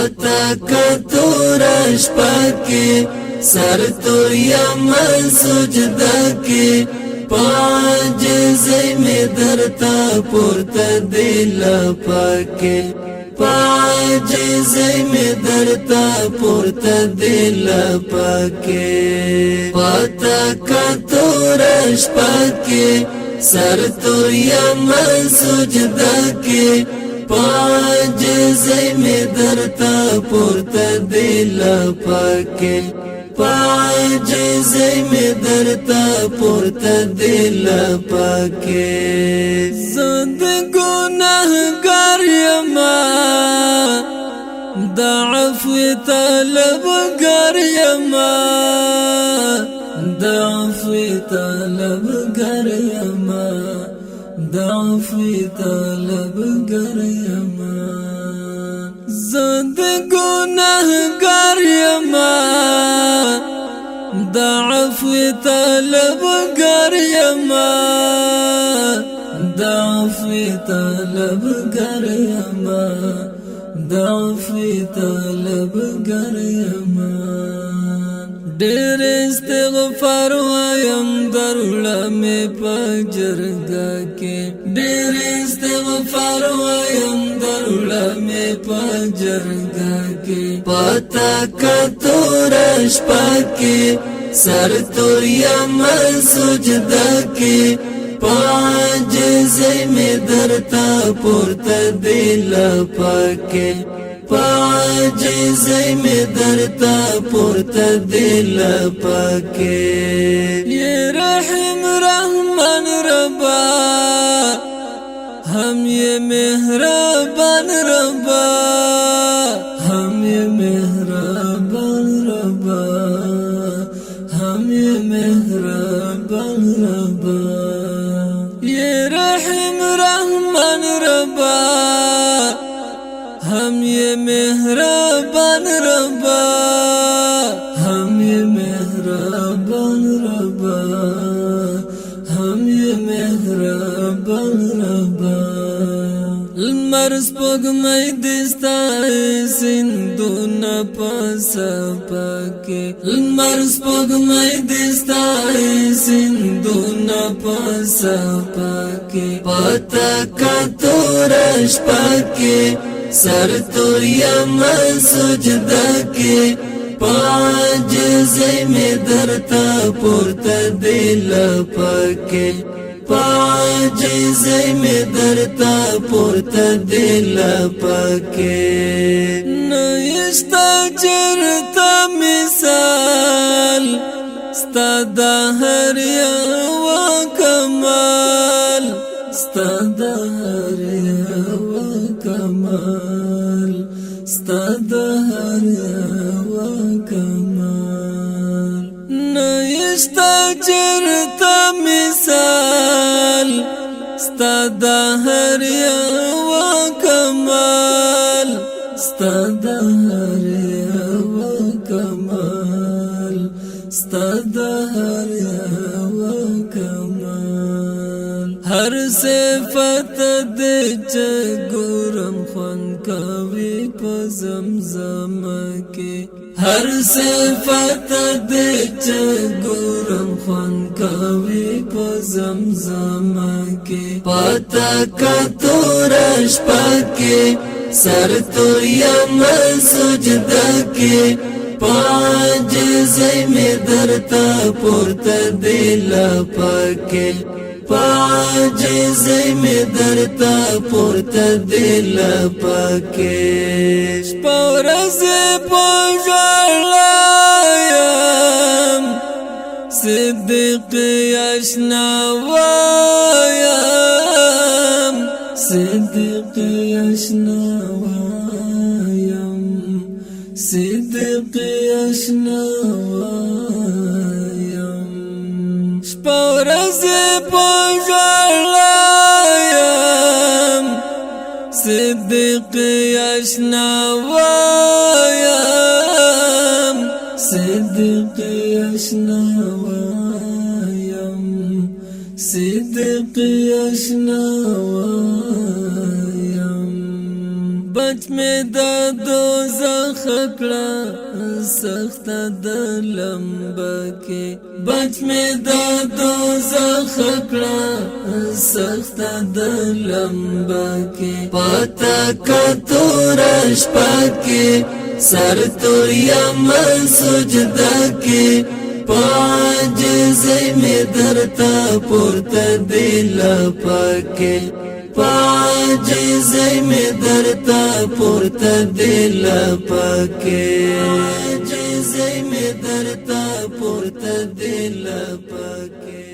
پتا کتورش پاکی سر تور یم سجده کی پاجزی می درتا پورتا دل پاکی پاجزی می درتا پورتا دل پاکی پتا کتورش پاکی سر تور یم سجده کی پاجزی می درتا پورتا دل پاکی پاجزی می درتا پورتا دل پاکی زد گناهگار یما دا عفو طلبگار یما دا عفو طلبگار یما دا عفو طلبگار یما زد گناهگار یما دا عفو طلبگار یما دا عفو طلبگار یما دا عفو طلبگار یما ډېر استغفار وایم درله مې په جرګه کې ډېر استغفار وایم درله مې په جرګه کې پتا کتورش پاکی سر تور یم سجده کی پاجزی می درتا پورتا دل پاکی پاجزی می درتا پورتا دل پاکی یہ رحم رحمان ربا ہم یہ مہربان ربا ہم یہ مہربان ربا ہم یہ مہربان ربا یہ رحم رحمان ربا ہم یہ مہربان ربا ہم یہ مہربان ربا ہم یہ مہربان ربا المرس پگمئی دستا سندونا پاسا پاکے المرس پگمئی دستا سندونا پاسا پاکے پتا کتورش پاکے سر تور یم سجده کی پاجزی می درتا پورتا دل پاکی پاجزی می درتا پورتا دل پاکی نایشتا چرتا مثال ستا دا هر یو کمال ستا دا هر یو کمال ستا دا هر یو کمال نایشتا چرتا مثال ستا دا هر یو کمال ستا دا هر یو کمال ستا دا هر یو کمال هر صفت دې چې ګورم خوان کوي په زمزم کې هر صفت دې چې ګورم خوان کوي په زمزم کې پتا کتورش پاکي سر تور یم سجده کې پاجزی می درتا پورتا دل پاکی پاجزی می درتا پورتا دل پاکی شپورز پوژلایم صدق اشناوایم صدق اشناوایم صدق اشناوایم شپورز پوژلایم صدق اشناوایم صدق اشناوایم صدق اشناوایم بچ می د دوزخ کړه سخت د لمبکه بچ می د دوزخ کړه سخت د لمبکه پتا کتورش پکې سر تور یم سجده کې پاجزی می درتا پورته دل پکې پاجزی می درتا پورته دل پکې پاجزی می درتا پورته دل پکې